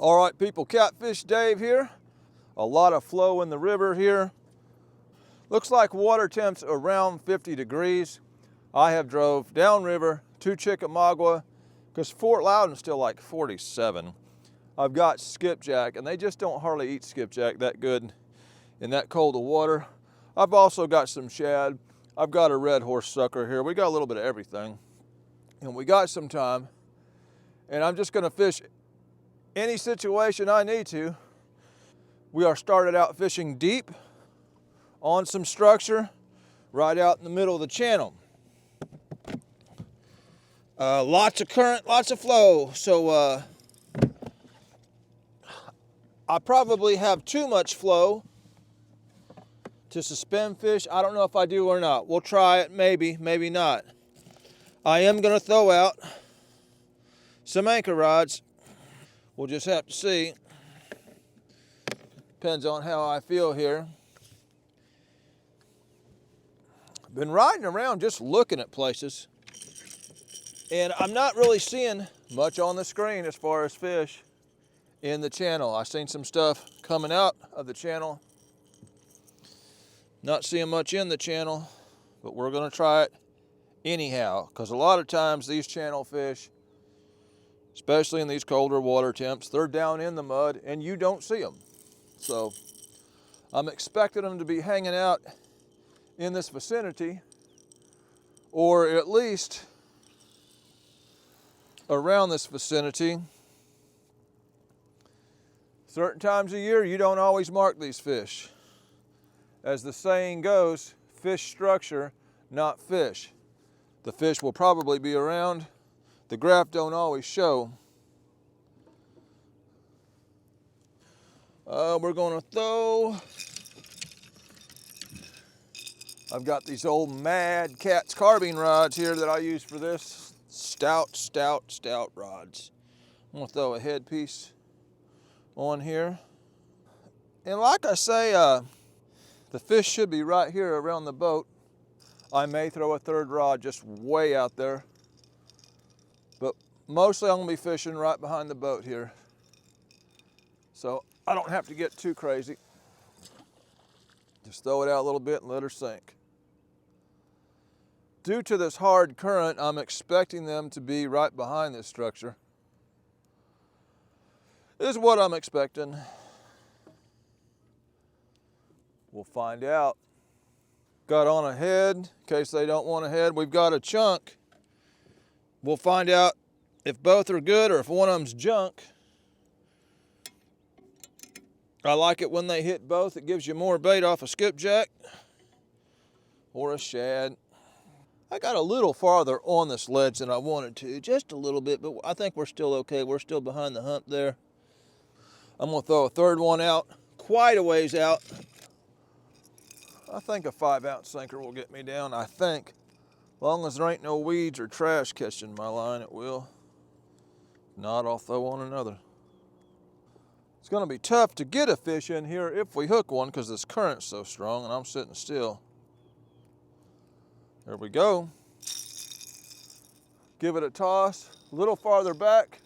All right, people, Catfish Dave here. A lot of flow in the river here. Looks like water temps around 50 degrees. I have drove downriver to Chickamauga because Fort Loudon's still like 47. I've got skipjack, and they just don't hardly eat skipjack that good in that cold of water. I've also got some shad. I've got a red horse sucker here. We got a little bit of everything, and we got some time, and I'm just gonna fish any situation I need to. We are started out fishing deep on some structure right out in the middle of the channel. Lots of current, lots of flow. So I probably have too much flow to suspend fish. I don't know if I do or not. We'll try it, maybe, maybe not. I am gonna throw out some anchor rods. We'll just have to see. Depends on how I feel here. Been riding around just looking at places, and I'm not really seeing much on the screen as far as fish in the channel. I've seen some stuff coming out of the channel. Not seeing much in the channel, but we're gonna try it anyhow, because a lot of times these channel fish, especially in these colder water temps, they're down in the mud and you don't see them. So I'm expecting them to be hanging out in this vicinity, or at least around this vicinity. Certain times of year, you don't always mark these fish. As the saying goes, fish structure, not fish. The fish will probably be around. The graph don't always show. We're gonna throw. I've got these old Mad Cat's carbine rods here that I use for this. Stout rods. I'm gonna throw a headpiece on here. And like I say, the fish should be right here around the boat. I may throw a third rod just way out there, but mostly I'm gonna be fishing right behind the boat here. So I don't have to get too crazy. Just throw it out a little bit and let her sink. Due to this hard current, I'm expecting them to be right behind this structure. This is what I'm expecting. We'll find out. Got on a head, in case they don't want a head. We've got a chunk. We'll find out if both are good or if one of them's junk. I like it when they hit both. It gives you more bait off a skipjack or a shad. I got a little farther on this ledge than I wanted to, just a little bit, but I think we're still okay. We're still behind the hump there. I'm gonna throw a third one out, quite a ways out. I think a 5-ounce sinker will get me down, I think. As long as there ain't no weeds or trash catching my line, it will. If not, I'll throw on another. It's gonna be tough to get a fish in here if we hook one because this current's so strong and I'm sitting still. There we go. Give it a toss, a little farther back.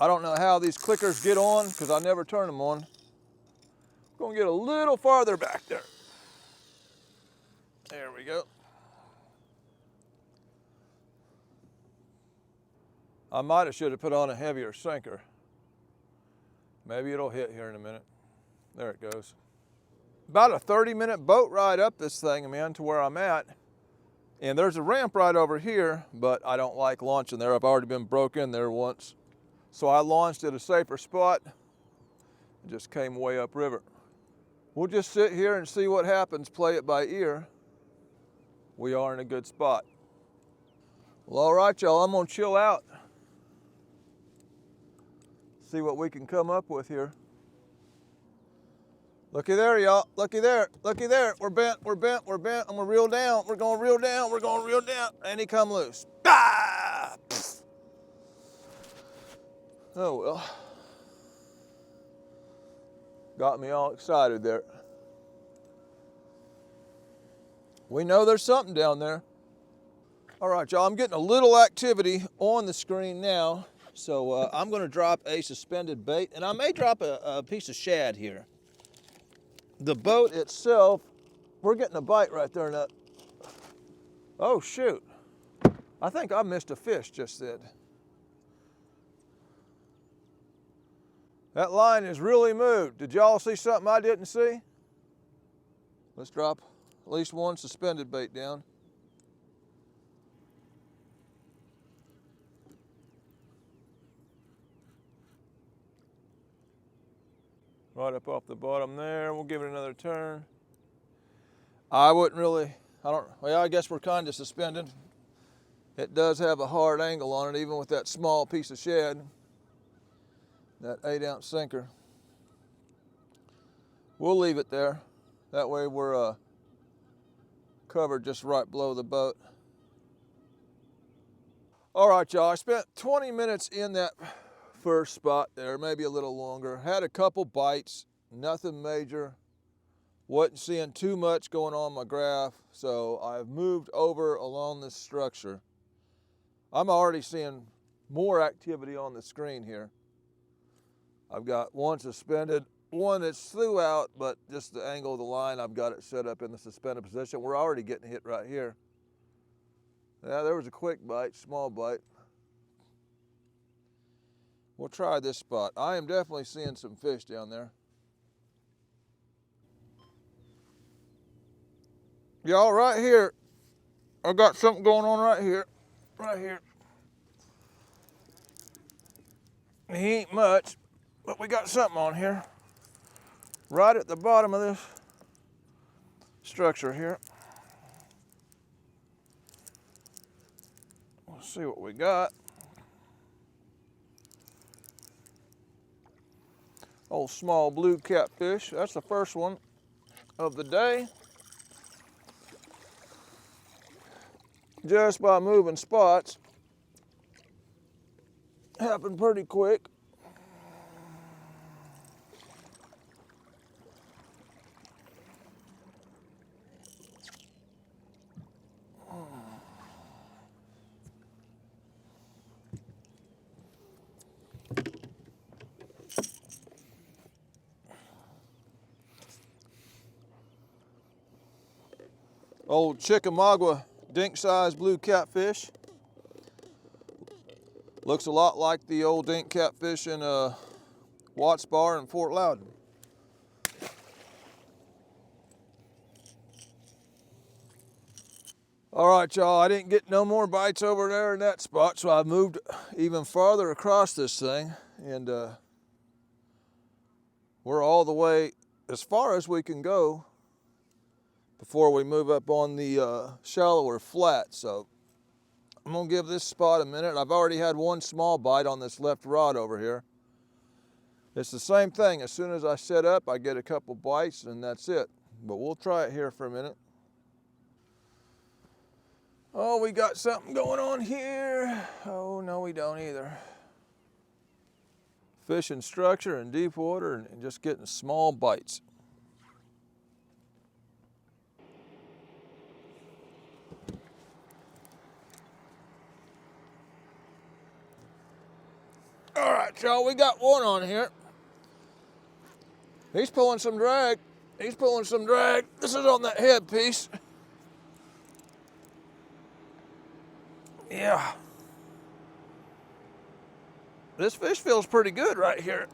I don't know how these clickers get on because I never turn them on. I'm gonna get a little farther back there. There we go. I might have should have put on a heavier sinker. Maybe it'll hit here in a minute. There it goes. About a 30-minute boat ride up this thing, man, to where I'm at. And there's a ramp right over here, but I don't like launching there. I've already been broke in there once. So I launched at a safer spot and just came way upriver. We'll just sit here and see what happens, play it by ear. We are in a good spot. Well, all right, y'all, I'm gonna chill out. See what we can come up with here. Looky there, y'all, looky there, looky there. We're bent, we're bent, we're bent. I'm gonna reel down, we're gonna reel down, we're gonna reel down, and he come loose. Ah! Oh well. Got me all excited there. We know there's something down there. All right, y'all, I'm getting a little activity on the screen now. So I'm gonna drop a suspended bait, and I may drop a piece of shad here. The boat itself, we're getting a bite right there. Now. Oh shoot, I think I missed a fish just then. That line is really moved. Did y'all see something I didn't see? Let's drop at least one suspended bait down. Right up off the bottom there. We'll give it another turn. I wouldn't really, well, I guess we're kind of suspended. It does have a hard angle on it, even with that small piece of shad, that 8-ounce sinker. We'll leave it there. That way we're covered just right below the boat. All right, y'all, I spent 20 minutes in that first spot there, maybe a little longer. Had a couple bites, nothing major. Wasn't seeing too much going on my graph, so I've moved over along this structure. I'm already seeing more activity on the screen here. I've got one suspended, one that's threw out, but just the angle of the line, I've got it set up in the suspended position. We're already getting hit right here. Yeah, there was a quick bite, small bite. We'll try this spot. I am definitely seeing some fish down there. Y'all, right here, I got something going on right here. Right here. He ain't much, but we got something on here. Right at the bottom of this structure here. Let's see what we got. Old small blue catfish. That's the first one of the day. Just by moving spots. Happened pretty quick. Old Chickamauga dink-sized blue catfish. Looks a lot like the old dink catfish in Watts Bar in Fort Loudon. All right, y'all, I didn't get no more bites over there in that spot, so I moved even farther across this thing, and we're all the way as far as we can go before we move up on the shallower flat. So I'm gonna give this spot a minute. I've already had one small bite on this left rod over here. It's the same thing. As soon as I set up, I get a couple bites and that's it. But we'll try it here for a minute. Oh, we got something going on here. Oh, no, we don't either. Fishing structure in deep water and just getting small bites. All right, y'all, we got one on here. He's pulling some drag. He's pulling some drag. This is on that head piece. Yeah. This fish feels pretty good right here.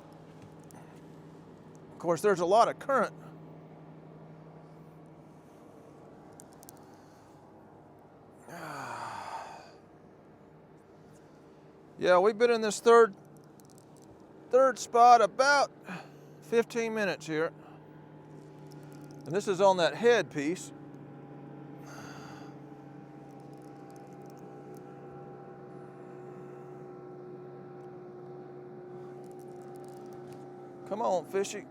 Of course, there's a lot of current. Yeah, we've been in this third spot about 15 minutes here. And this is on that head piece. Come on, fishy.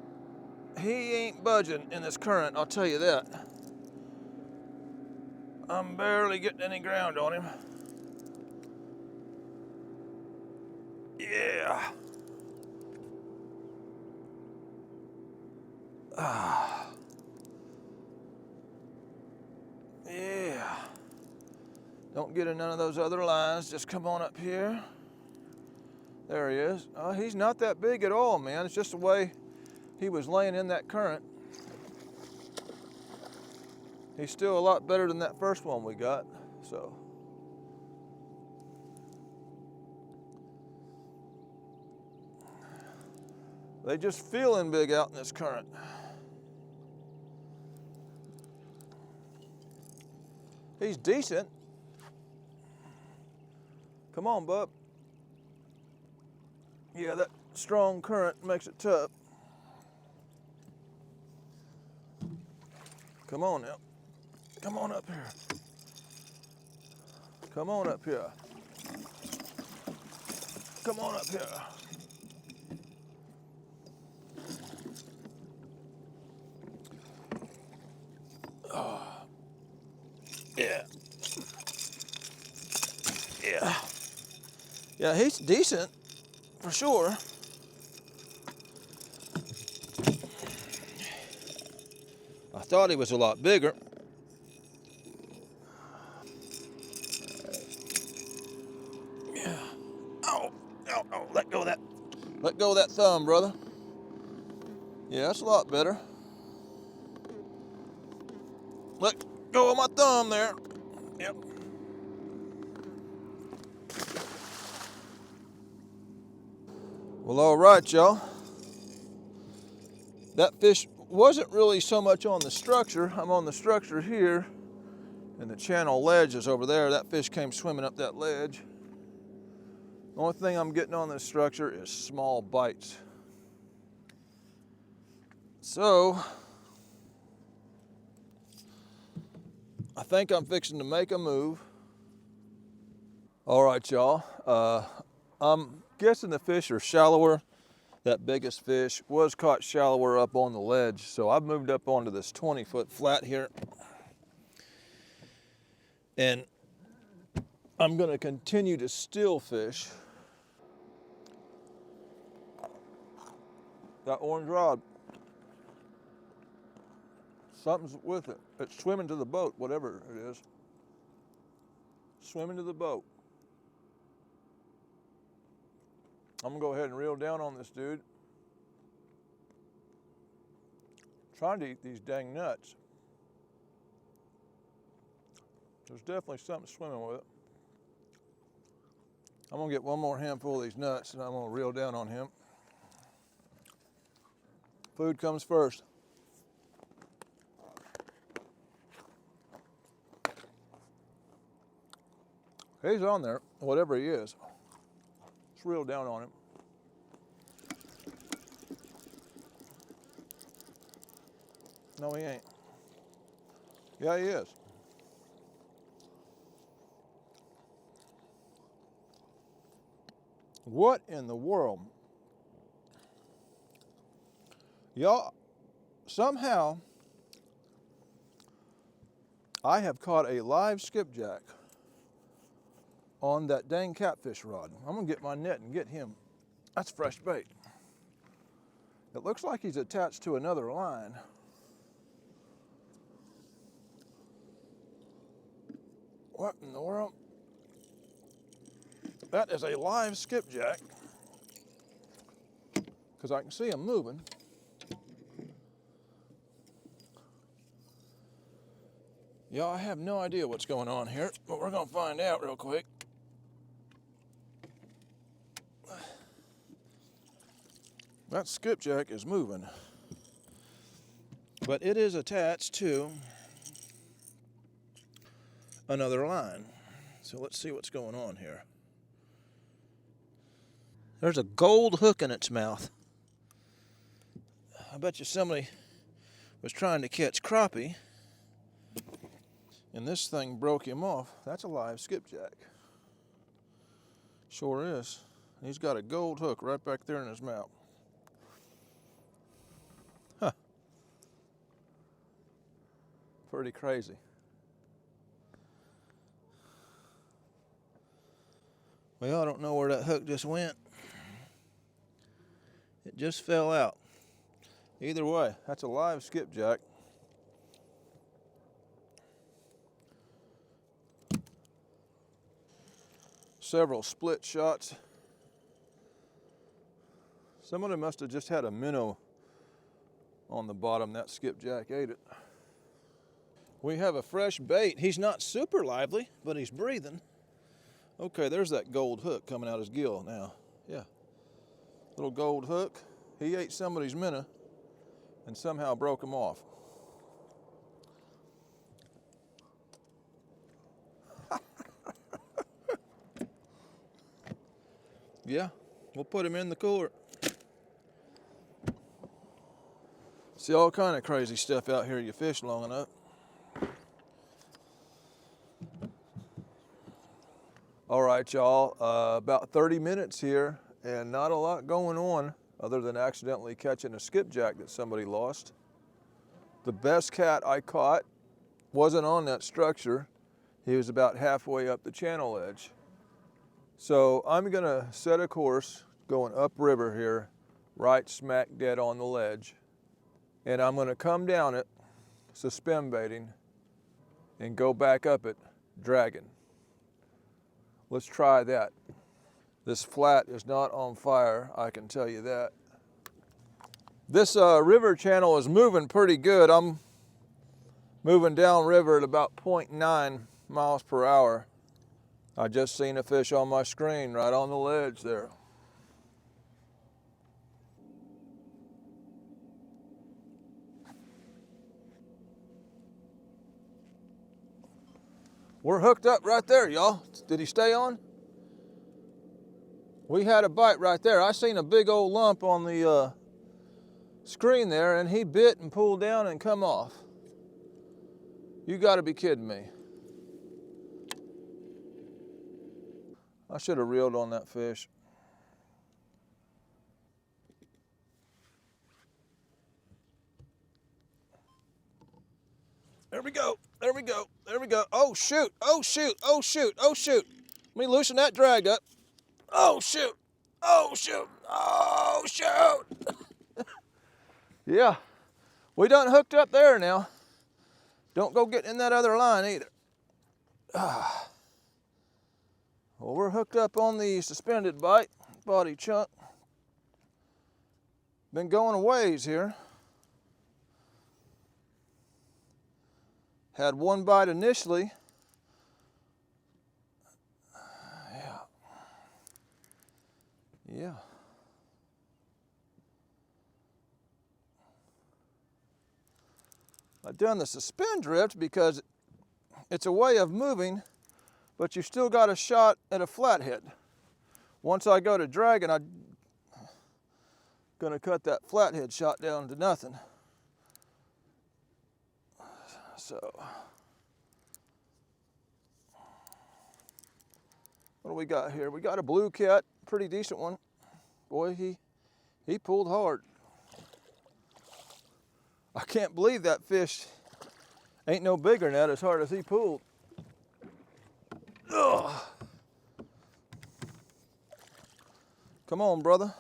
He ain't budging in this current, I'll tell you that. I'm barely getting any ground on him. Yeah. Yeah. Don't Don't get in none of those other lines. Just come on up here. There he is. Oh, he's not that big at all, man. It's just the way he was laying in that current. He's still a lot better than that first one we got, so. They just feeling big out in this current. He's decent. Come on, bub. Yeah, that strong current makes it tough. Come on now. Come on up here. Come on up here. Come on up here. Oh. Yeah. Yeah. Yeah, he's decent, for sure. I thought he was a lot bigger. Yeah. Oh, oh, oh, let go of that. Let go of that thumb, brother. Yeah, that's a lot better. Let go of my thumb there. Yep. Well, all right, y'all. That fish wasn't really so much on the structure. I'm on the structure here, and the channel ledge is over there. That fish came swimming up that ledge. The only thing I'm getting on this structure is small bites. So, I think I'm fixing to make a move. All right, y'all. I'm guessing the fish are shallower. That biggest fish was caught shallower up on the ledge. So I've moved up onto this 20-foot flat here. And I'm gonna continue to still fish. That orange rod, something's with it. It's swimming to the boat, whatever it is. Swimming to the boat. I'm gonna go ahead and reel down on this dude. Trying to eat these dang nuts. There's definitely something swimming with it. I'm gonna get one more handful of these nuts and I'm gonna reel down on him. Food comes first. He's on there, whatever he is. Let's reel down on him. No, he ain't. Yeah, he is. What in the world? Y'all, somehow, I have caught a live skipjack on that dang catfish rod. I'm gonna get my net and get him. That's fresh bait. It looks like he's attached to another line. What in the world? That is a live skipjack, because I can see him moving. Y'all, I have no idea what's going on here, but we're gonna find out real quick. That skipjack is moving, but it is attached to another line. So let's see what's going on here. There's a gold hook in its mouth. I bet you somebody was trying to catch crappie and this thing broke him off. That's a live skipjack. Sure is. He's got a gold hook right back there in his mouth. Huh. Pretty crazy. Well, I don't know where that hook just went. It just fell out. Either way, that's a live skipjack. several split shots. Somebody must have just had a minnow on the bottom. That skipjack ate it. We have a fresh bait. He's not super lively, but he's breathing. Okay, there's that gold hook coming out his gill now. Yeah, little gold hook. He ate somebody's minnow and somehow broke him off. Yeah, we'll put him in the cooler. See all kind of crazy stuff out here. You fish long enough. All right, y'all, about 30 minutes here and not a lot going on other than accidentally catching a skipjack that somebody lost. The best cat I caught wasn't on that structure. He was about halfway up the channel edge. So I'm gonna set a course going upriver here, right smack dead on the ledge. And I'm gonna come down it, suspend baiting, and go back up it, dragging. Let's try that. This flat is not on fire, I can tell you that. This river channel is moving pretty good. I'm moving down river at about 0.9 miles per hour. I just seen a fish on my screen right on the ledge there. We're hooked up right there, y'all. Did he stay on? We had a bite right there. I seen a big old lump on the screen there, and he bit and pulled down and come off. You gotta be kidding me. I should have reeled on that fish. There we go, there we go, there we go. Oh shoot, oh shoot, oh shoot, oh shoot. Let me loosen that drag up. Oh shoot, oh shoot, oh shoot. Yeah, we done hooked up there now. Don't go getting in that other line either. Well, we're hooked up on the suspended bite, body chunk. Been going a ways here. Had one bite initially. Yeah. I've done the suspend drift because it's a way of moving, but you still got a shot at a flathead. Once I go to dragging, I'm gonna cut that flathead shot down to nothing. So, what do we got here? We got a blue cat, pretty decent one. Boy, he pulled hard. I can't believe that fish ain't no bigger than that as hard as he pulled. Ugh. Come on, brother.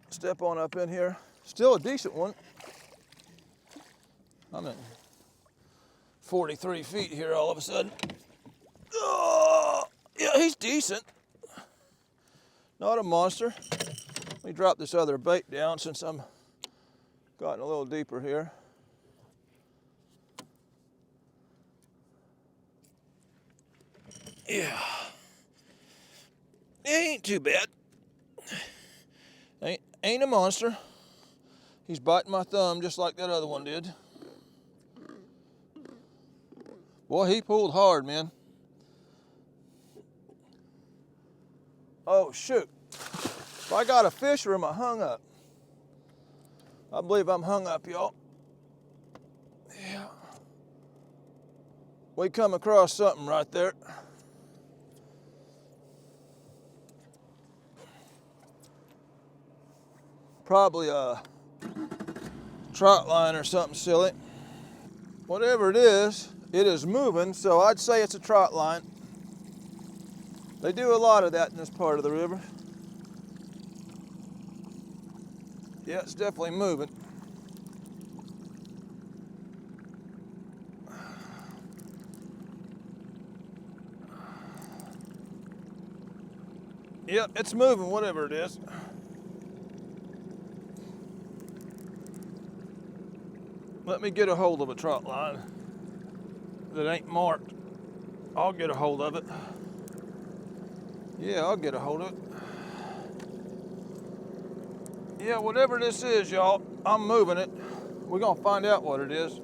Step on up in here. Still a decent one. I'm at 43 feet here all of a sudden. Oh, yeah, he's decent. Not a monster. Let me drop this other bait down since I'm gotten a little deeper here. Yeah. It ain't too bad. Ain't a monster. He's biting my thumb just like that other one did. Boy, he pulled hard, man. Oh, shoot. If I got a fish or am I hung up? I believe I'm hung up, y'all. Yeah. We come across something right there. Probably a trot line or something silly. Whatever it is moving, so I'd say it's a trot line. They do a lot of that in this part of the river. Yeah, it's definitely moving. Yep, it's moving, whatever it is. Let me get a hold of a trot line that ain't marked. I'll get a hold of it. Yeah, I'll get a hold of it. Yeah, whatever this is, y'all, I'm moving it. We're gonna find out what it is.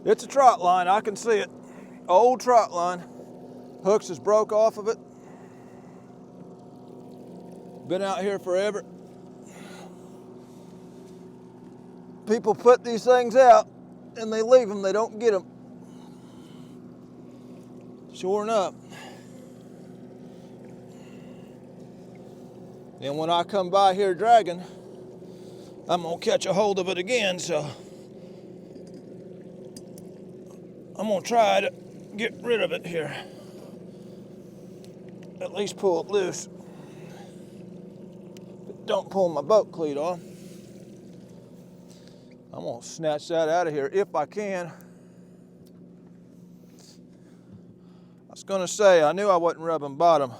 It's a trot line, I can see it. Old trot line. Hooks is broke off of it. Been out here forever. People put these things out and they leave them, they don't get them. Sure enough. And when I come by here dragging, I'm gonna catch a hold of it again, so I'm gonna try to get rid of it here. At least pull it loose. Don't pull my boat cleat off. I'm gonna snatch that out of here if I can. I was gonna say, I knew I wasn't rubbing bottom.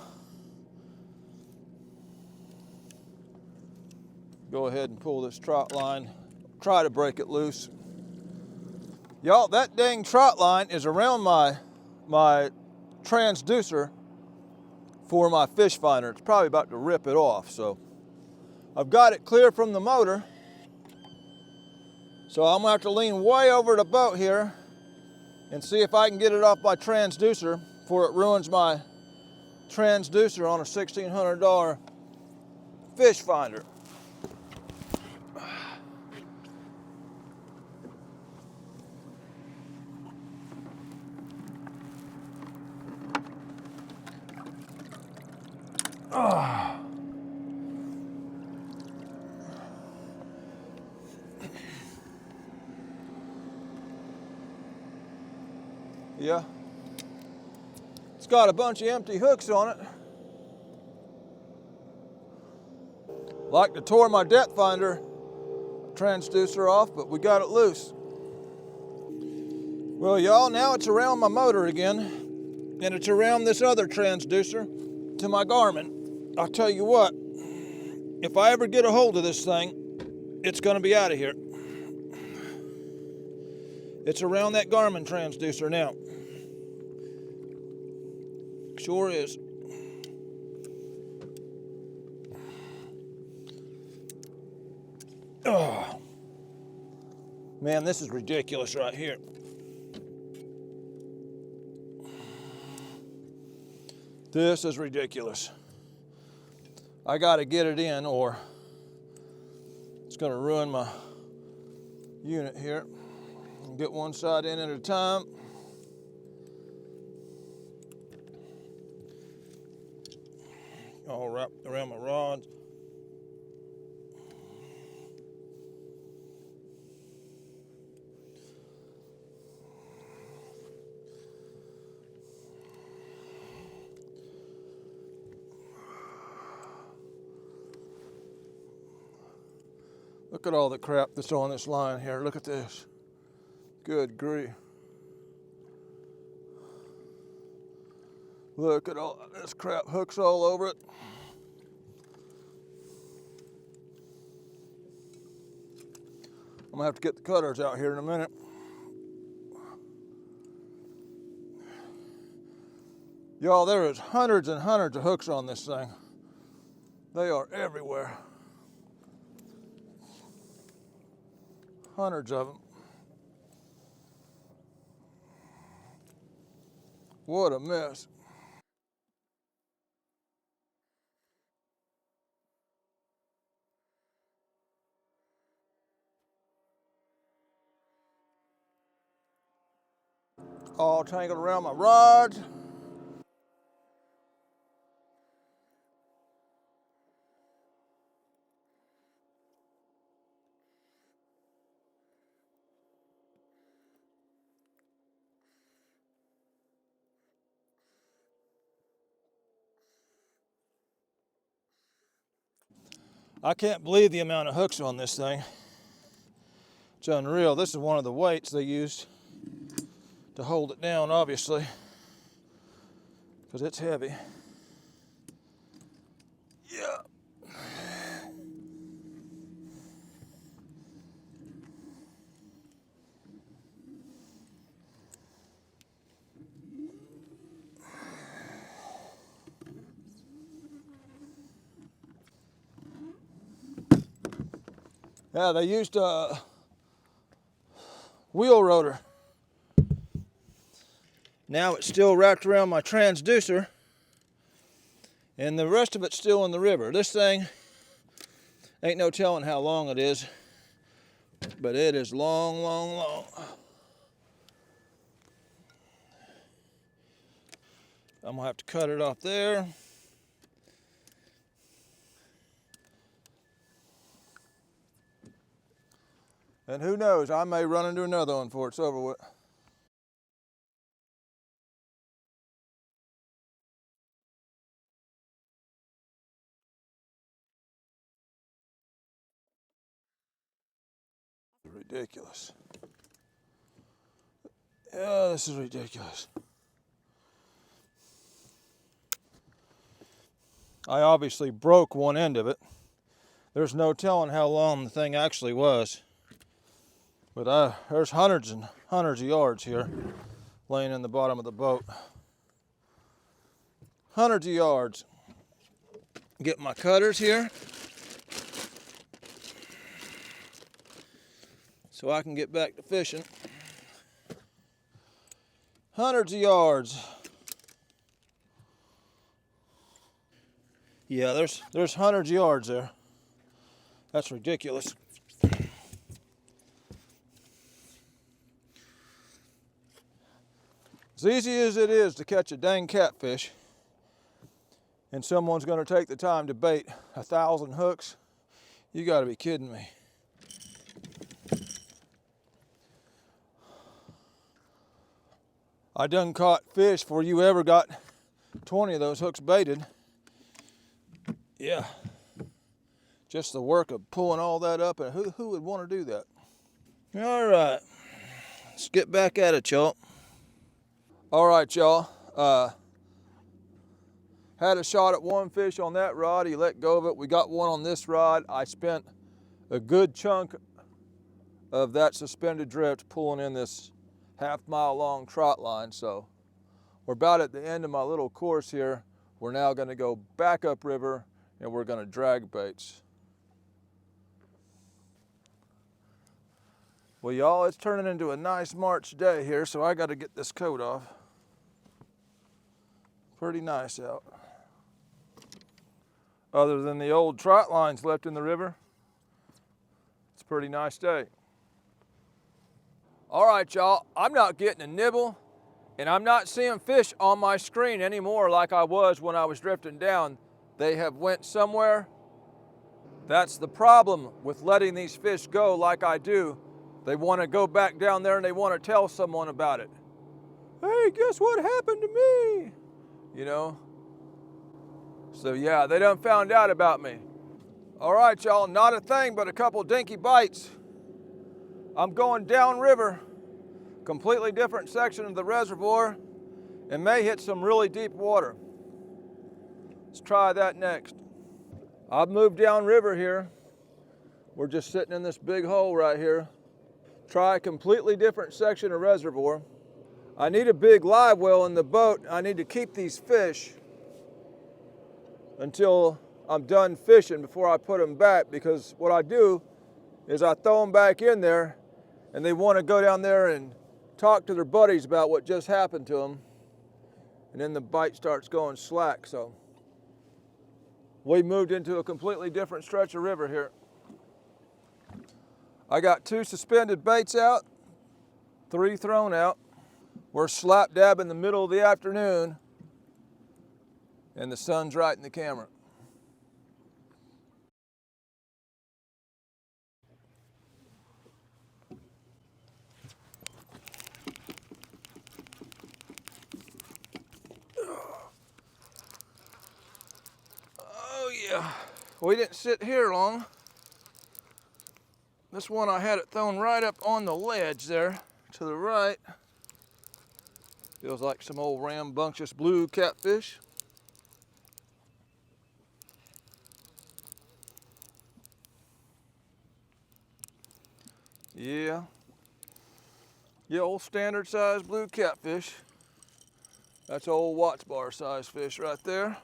Go ahead and pull this trot line. Try to break it loose. Y'all, that dang trot line is around my transducer for my fish finder. It's probably about to rip it off, so I've got it clear from the motor. So I'm gonna have to lean way over the boat here and see if I can get it off my transducer before it ruins my transducer on a $1,600 fish finder. Yeah. It's got a bunch of empty hooks on it. Like to tore my depth finder transducer off, but we got it loose. Well, y'all, now it's around my motor again, and it's around this other transducer to my Garmin. I'll tell you what, if I ever get a hold of this thing, it's gonna be out of here. It's around that Garmin transducer now. Sure is. Oh. Man, this is ridiculous right here. This is ridiculous. I gotta get it in or it's gonna ruin my unit here. I'll get one side in at a time. All wrapped around my rods. Look at all the crap that's on this line here. Look at this. Good grief. Look at all this crap, hooks all over it. I'm gonna have to get the cutters out here in a minute. Y'all, there is hundreds and hundreds of hooks on this thing. They are everywhere. Hundreds of them. What a mess. All tangled around my rods. I can't believe the amount of hooks on this thing. It's unreal. This is one of the weights they used to hold it down, obviously, because it's heavy. Yeah. Yeah, they used a wheel rotor. Now it's still wrapped around my transducer, and the rest of it's still in the river. This thing, ain't no telling how long it is, but it is long, long, long. I'm gonna have to cut it off there. And who knows, I may run into another one before it's over with. Ridiculous. Yeah, this is ridiculous. I obviously broke one end of it. There's no telling how long the thing actually was. But there's hundreds and hundreds of yards here laying in the bottom of the boat. Hundreds of yards. Get my cutters here so I can get back to fishing. Hundreds of yards. Yeah, there's hundreds of yards there. That's ridiculous. As easy as it is to catch a dang catfish, and someone's going to take the time to bait 1,000 hooks, you got to be kidding me. I done caught fish before you ever got 20 of those hooks baited. Yeah, just the work of pulling all that up, and who would want to do that? All right, let's get back at it, y'all. All right, y'all. Had a shot at one fish on that rod. He let go of it. We got one on this rod. I spent a good chunk of that suspended drift pulling in this half-mile long trot line. So we're about at the end of my little course here. We're now going to go back upriver and we're going to drag baits. Well, y'all, it's turning into a nice March day here, so I got to get this coat off. Pretty nice out. Other than the old trot lines left in the river, it's a pretty nice day. All right, y'all, I'm not getting a nibble, and I'm not seeing fish on my screen anymore like I was when I was drifting down. They have went somewhere. That's the problem with letting these fish go like I do. They want to go back down there and they want to tell someone about it. Hey, guess what happened to me? You know? So yeah, they done found out about me. All right, y'all, not a thing but a couple dinky bites. I'm going downriver, completely different section of the reservoir, and may hit some really deep water. Let's try that next. I've moved downriver here. We're just sitting in this big hole right here. Try a completely different section of reservoir. I need a big live well in the boat. I need to keep these fish until I'm done fishing before I put them back, because what I do is I throw them back in there and they want to go down there and talk to their buddies about what just happened to them, and then the bite starts going slack. So we moved into a completely different stretch of river here. I got 2 suspended baits out, 3 thrown out. We're slap dab in the middle of the afternoon and the sun's right in the camera. Oh yeah, we didn't sit here long. This one I had it thrown right up on the ledge there to the right. Feels like some old rambunctious blue catfish. Yeah, old standard size blue catfish. That's old Watts bar size fish right there.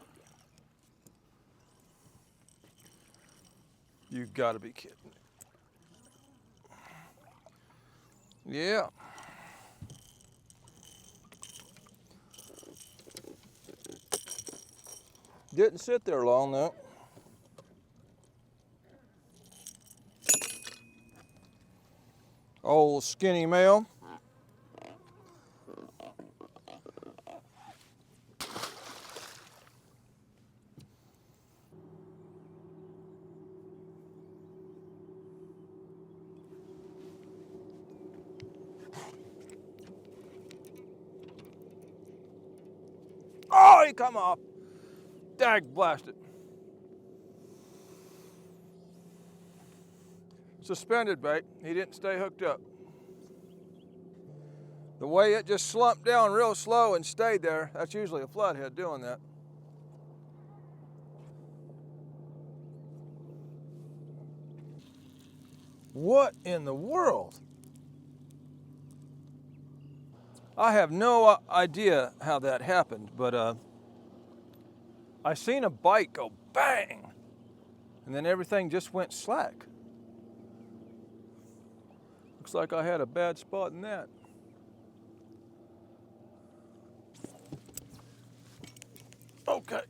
You've got to be kidding. Yeah. Didn't sit there long though. Old skinny male. Oh, he come off. Dag blasted. Suspended bait. He didn't stay hooked up. The way it just slumped down real slow and stayed there, that's usually a flathead doing that. What in the world? I have no idea how that happened, but I seen a bite go bang, and then everything just went slack. Looks like I had a bad spot in that. Okay.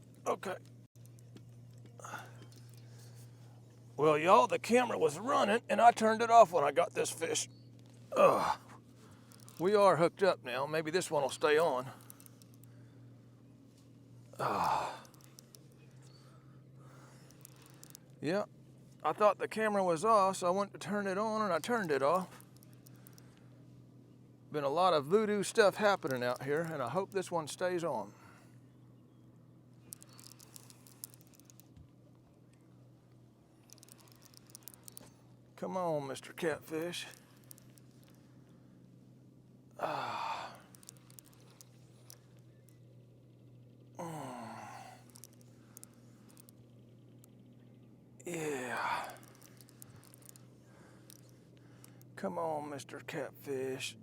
Well, y'all, the camera was running, and I turned it off when I got this fish. Ugh. We are hooked up now. Maybe this one will stay on. Yeah, I thought the camera was off, so I went to turn it on, and I turned it off. Been a lot of voodoo stuff happening out here, and I hope this one stays on. Come on, Mr. Catfish. Yeah. Come on, Mr. Catfish.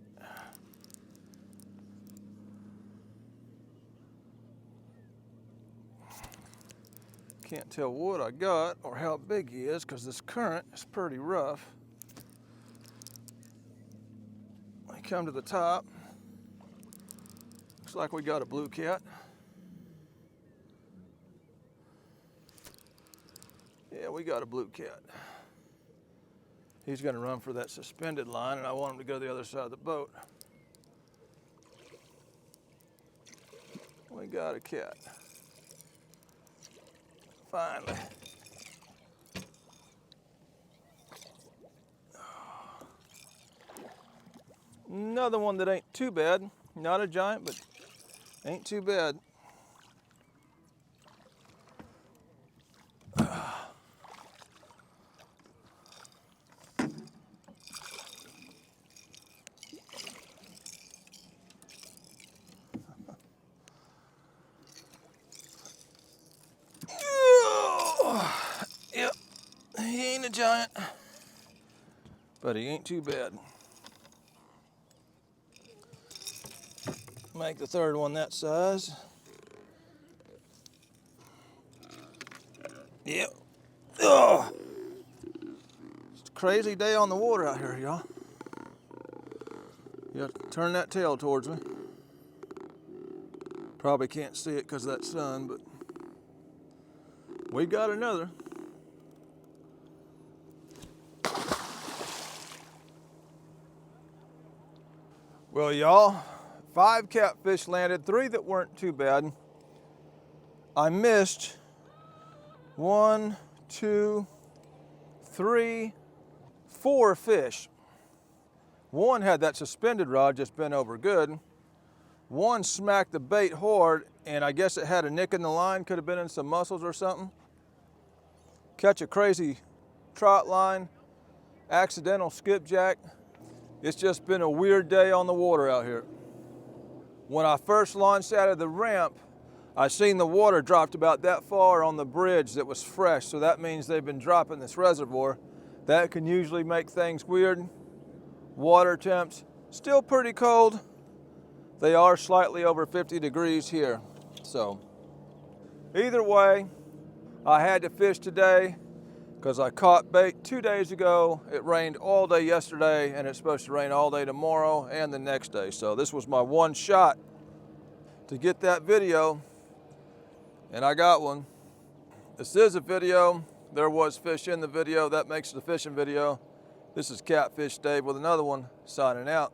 Can't tell what I got or how big he is because this current is pretty rough. I come to the top. Looks like we got a blue cat. Yeah, we got a blue cat. He's gonna run for that suspended line, and I want him to go to the other side of the boat. We got a cat. Finally. Another one that ain't too bad. Not a giant, but ain't too bad. Yep, he ain't a giant, but he ain't too bad. Make the third one that size. Yep. Oh, it's a crazy day on the water out here, y'all. You have to turn that tail towards me. Probably can't see it because of that sun, but we got another. Well, y'all, 5 catfish landed, 3 that weren't too bad. I missed 1, 2, 3, 4 fish. One had that suspended rod just bent over good. One smacked the bait hard, and I guess it had a nick in the line, could have been in some mussels or something. Catch a crazy trot line, accidental skipjack. It's just been a weird day on the water out here. When I first launched out of the ramp, I seen the water dropped about that far on the bridge that was fresh, so that means they've been dropping this reservoir. That can usually make things weird. Water temps, still pretty cold. They are slightly over 50 degrees here. So either way, I had to fish today because I caught bait 2 days ago. It rained all day yesterday and it's supposed to rain all day tomorrow and the next day. So this was my one shot to get that video, and I got one. This is a video. There was fish in the video. That makes it a fishing video. This is Catfish Dave with another one, signing out.